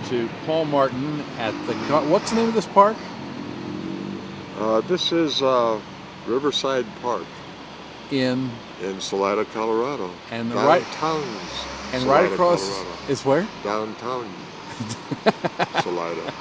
to Paul Martin at the, what's the name of this park? This is Riverside Park In Salida, Colorado. And downtown and Salida, right across Colorado. is where? Downtown Salida.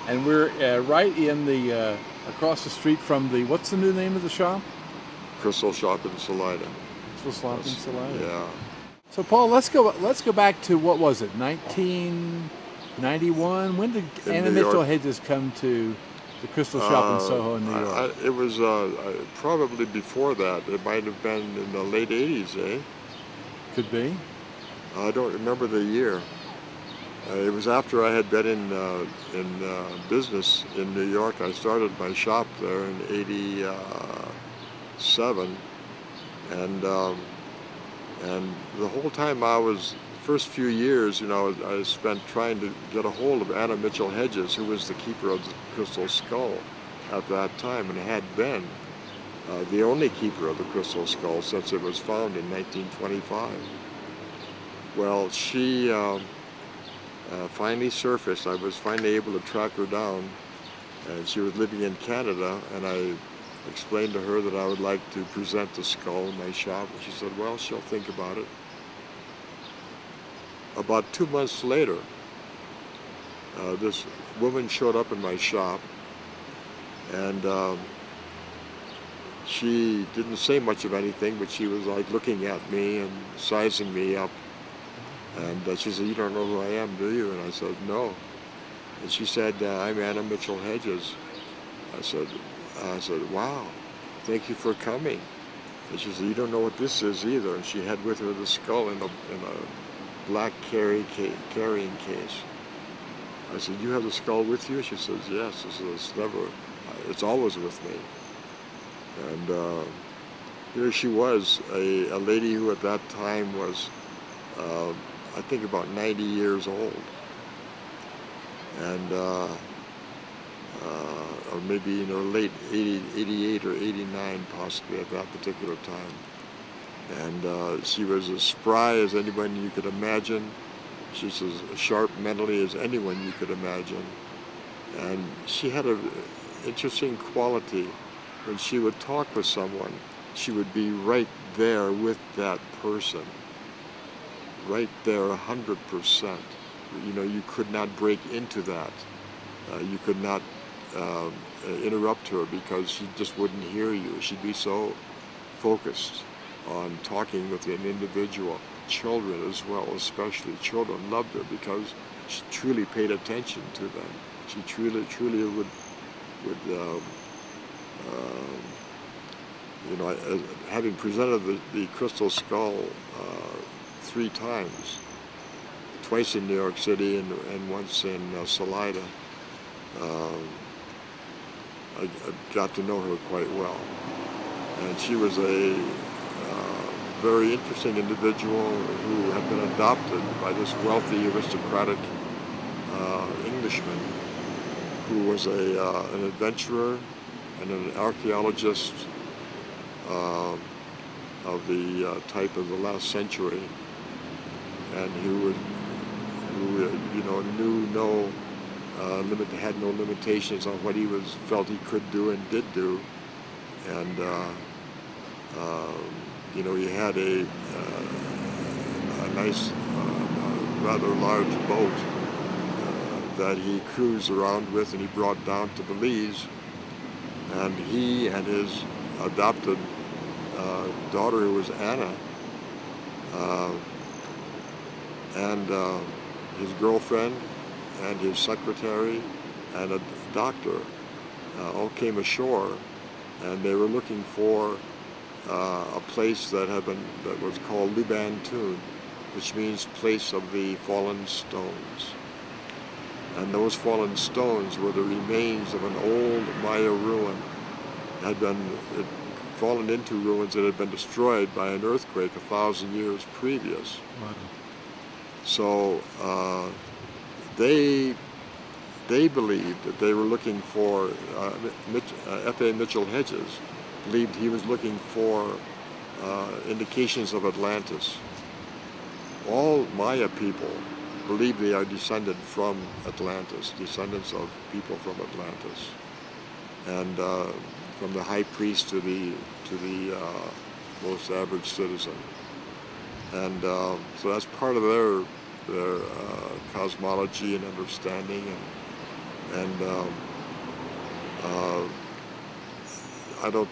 And we're right in the across the street from the, what's the new name of the shop? Crystal Shop in Salida. Crystal Shop in Salida. Yeah. So Paul, let's go back to, what was it, 1991? When did Anna Mitchell-Hedges come to the Crystal Shop in Soho, New York? It was probably before that. It might have been in the late 80s, eh? Could be. I don't remember the year. It was after I had been in business in New York. I started my shop there in '87, and the whole time first few years, I spent trying to get a hold of Anna Mitchell-Hedges, who was the keeper of the Crystal Skull at that time, and had been the only keeper of the Crystal Skull since it was found in 1925. Well, she finally surfaced. I was finally able to track her down, and she was living in Canada, and I explained to her that I would like to present the skull in my shop, and she said, well, she'll think about it. About 2 months later, this woman showed up in my shop, and she didn't say much of anything, but she was like looking at me and sizing me up. And she said, you don't know who I am, do you? And I said, no. And she said, I'm Anna Mitchell-Hedges. I said, wow, thank you for coming. And she said, you don't know what this is either. And she had with her the skull in a black carrying case. I said, you have the skull with you? She says, yes. I said, it's always with me. And here she was, a lady who at that time was, I think, about 90 years old, and or maybe in her late 88 or 89, possibly at that particular time. And she was as spry as anyone you could imagine. She's as sharp mentally as anyone you could imagine. And she had an interesting quality. When she would talk with someone, she would be right there with that person. Right there, 100%. You could not break into that. You could not interrupt her because she just wouldn't hear you. She'd be so focused on talking with an individual. Children as well, especially children, loved her because she truly paid attention to them. She truly would having presented the Crystal Skull 3 times, twice in New York City and once in Salida. I got to know her quite well, and she was a very interesting individual who had been adopted by this wealthy, aristocratic Englishman who was an adventurer and an archaeologist of the type of the last century, and who had no limitations on what he felt he could do and did do, and he had a nice, rather large boat that he cruised around with, and he brought down to Belize, and he and his adopted daughter, who was Anna, and his girlfriend and his secretary and a doctor all came ashore, and they were looking for a place that was called Tube.m4v, which means place of the fallen stones. And those fallen stones were the remains of an old Maya ruin. It had fallen into ruins that had been destroyed by an earthquake 1,000 years previous. Wow. So they believed that they were looking for, F.A. Mitchell-Hedges believed he was looking for indications of Atlantis. All Maya people believe they are descended from Atlantis, descendants of people from Atlantis, and from the high priest to the most average citizen. And so that's part of their cosmology and understanding, and I don't.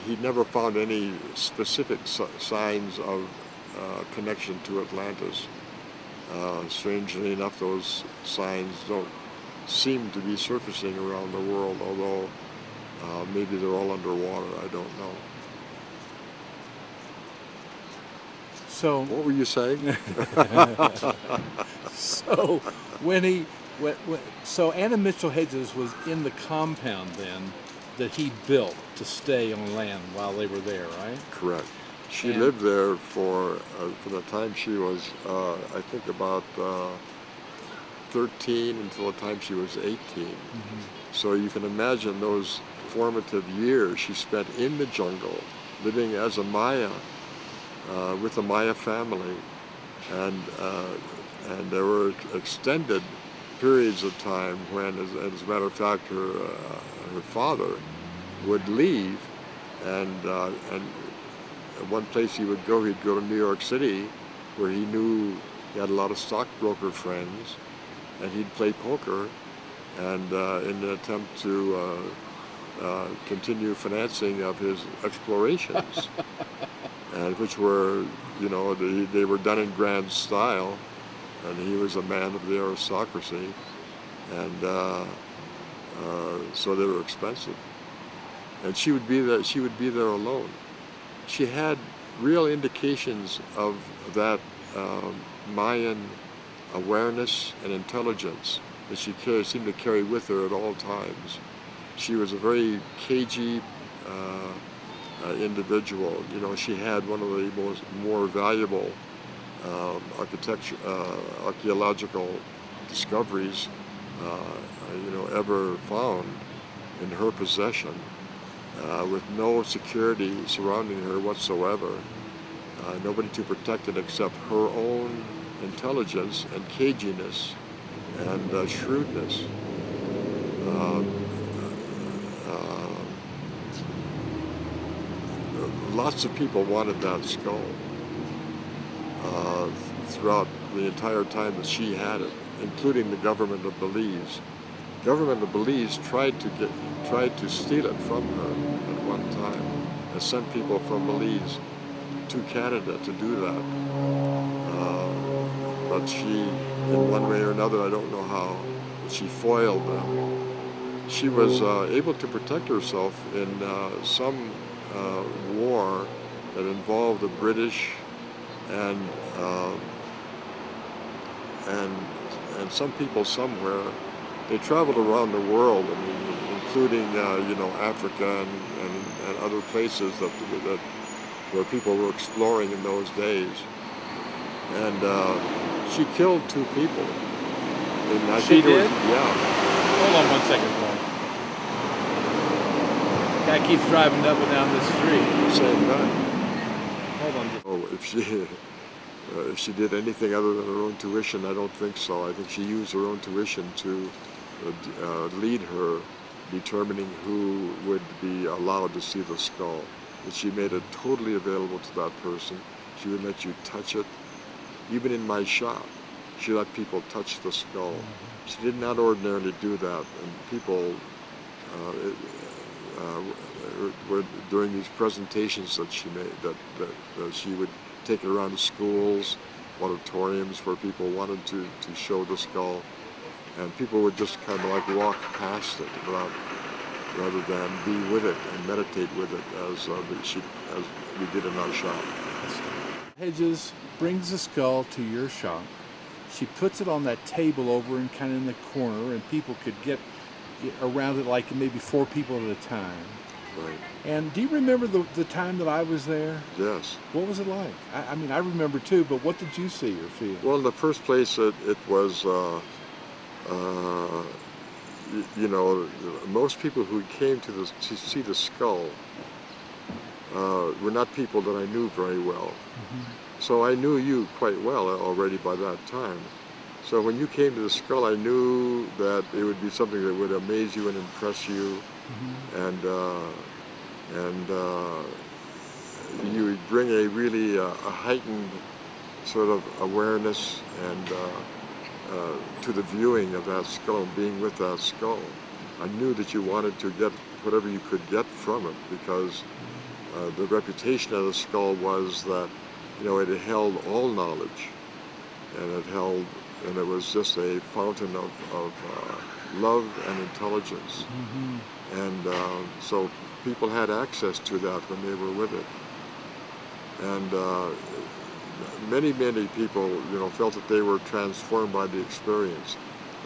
He never found any specific signs of connection to Atlantis. Strangely enough, those signs don't seem to be surfacing around the world, although maybe they're all underwater. I don't know. So what were you saying? So so Anna Mitchell-Hedges was in the compound then that he built to stay on land while they were there, right? Correct. She lived there for the time she was, I think, about 13 until the time she was 18. Mm-hmm. So you can imagine those formative years she spent in the jungle, living as a Maya, with the Maya family, and there were extended periods of time when, as a matter of fact, her father would leave, and one place he'd go to New York City, where he knew he had a lot of stockbroker friends, and he'd play poker, and in an attempt to continue financing of his explorations, and which were, they were done in grand style, and he was a man of the aristocracy, and so they were expensive. And she would be there alone. She had real indications of that Mayan awareness and intelligence that she seemed to carry with her at all times. She was a very cagey individual. She had one of the more valuable archaeological discoveries ever found in her possession, with no security surrounding her whatsoever, nobody to protect it except her own intelligence and caginess and shrewdness. Lots of people wanted that skull throughout the entire time that she had it, including the government of Belize. The government of Belize tried to steal it from her at one time, and sent people from Belize to Canada to do that. But she, in one way or another, I don't know how, but she foiled them. She was able to protect herself in some war that involved the British and some people somewhere. They traveled around the world, including Africa and other places that where people were exploring in those days. And she killed 2 people. And I She think did? Yeah. Hold on 1 second, Paul. Guy keeps driving up and down this street. Same guy. Hold on. If she did anything other than her own tuition, I don't think so. I think she used her own tuition to lead her, determining who would be allowed to see the skull. But she made it totally available to that person. She would let you touch it. Even in my shop, she let people touch the skull. She did not ordinarily do that, and people were during these presentations that she made, that she would take it around to schools, auditoriums where people wanted to show the skull, and people would just kind of like walk past it rather than be with it and meditate with it as we did in our shop. Hedges brings the skull to your shop. She puts it on that table over and kind of in the corner, and people could get around it like maybe 4 people at a time. Right. And do you remember the time that I was there? Yes. What was it like? I mean, I remember too, but what did you see or feel? Well, in the first place, it was, most people who came to see the skull were not people that I knew very well. Mm-hmm. So I knew you quite well already by that time. So when you came to the skull, I knew that it would be something that would amaze you and impress you, and you would bring a really a heightened sort of awareness and to the viewing of that skull, being with that skull. I knew that you wanted to get whatever you could get from it, because the reputation of the skull was that, you know, it held all knowledge, and it was just a fountain of love and intelligence. And so people had access to that when they were with it. And many people, you know, felt that they were transformed by the experience.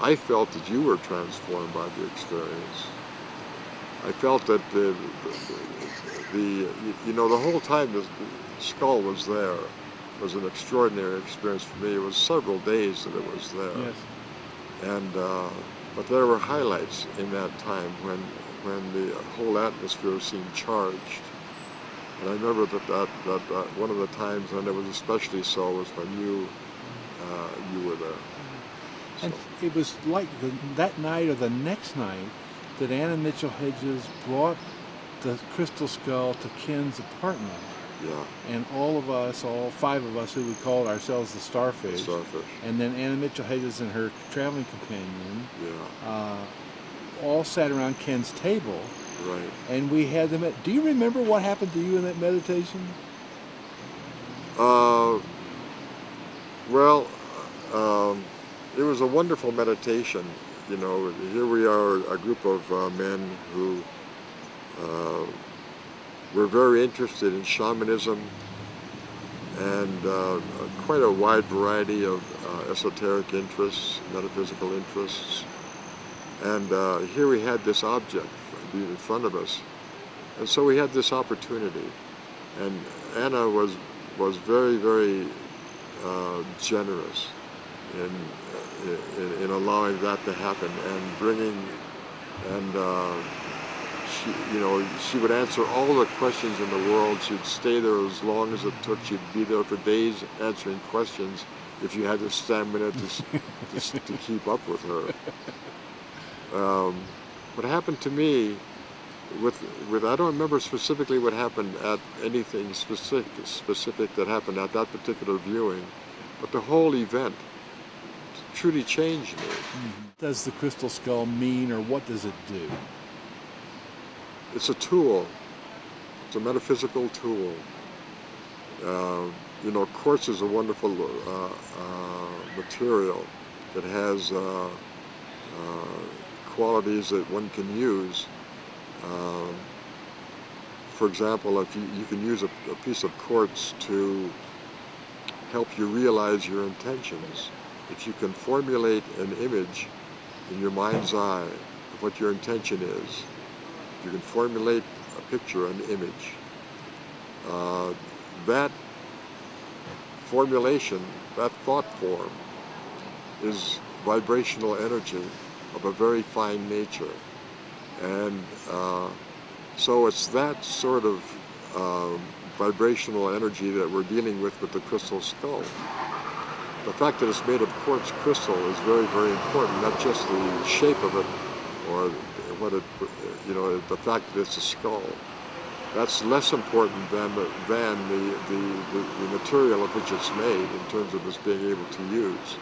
I felt that you were transformed by the experience. I felt that the you know, the whole time the skull was there. It was an extraordinary experience for me. It was several days that it was there. Yes. And but there were highlights in that time when the whole atmosphere seemed charged. And I remember that one of the times, and it was especially so, was when you were there. So. And it was like that night or the next night that Anna Mitchell-Hedges brought the crystal skull to Ken's apartment. Yeah. And all of us, all 5 of us, who we called ourselves the Starfish. And then Anna Mitchell-Hedges and her traveling companion. Yeah. All sat around Ken's table. Right. And we had them at. Do you remember what happened to you in that meditation? Well, it was a wonderful meditation. You know, here we are, a group of men who were very interested in shamanism and quite a wide variety of esoteric interests, metaphysical interests. And here we had this object in front of us. And so we had this opportunity. And Anna was very, very generous in allowing that to happen and bringing, and she would answer all the questions in the world. She'd stay there as long as it took. She'd be there for days answering questions if you had the stamina to keep up with her. What happened to me with I don't remember specifically what happened at anything specific that happened at that particular viewing, but the whole event truly changed me. Does the crystal skull mean, or what does it do? It's a tool. It's a metaphysical tool. You know, quartz is a wonderful material that has qualities that one can use. For example, if you can use a piece of quartz to help you realize your intentions. If you can formulate an image in your mind's eye of what your intention is, you can formulate a picture, an image. That formulation, that thought form, is vibrational energy of a very fine nature. And so it's that sort of vibrational energy that we're dealing with the crystal skull. The fact that it's made of quartz crystal is very, very important, not just the shape of it or what it, you know, the fact that it's a skull. That's less important than the material of which it's made in terms of its being able to use.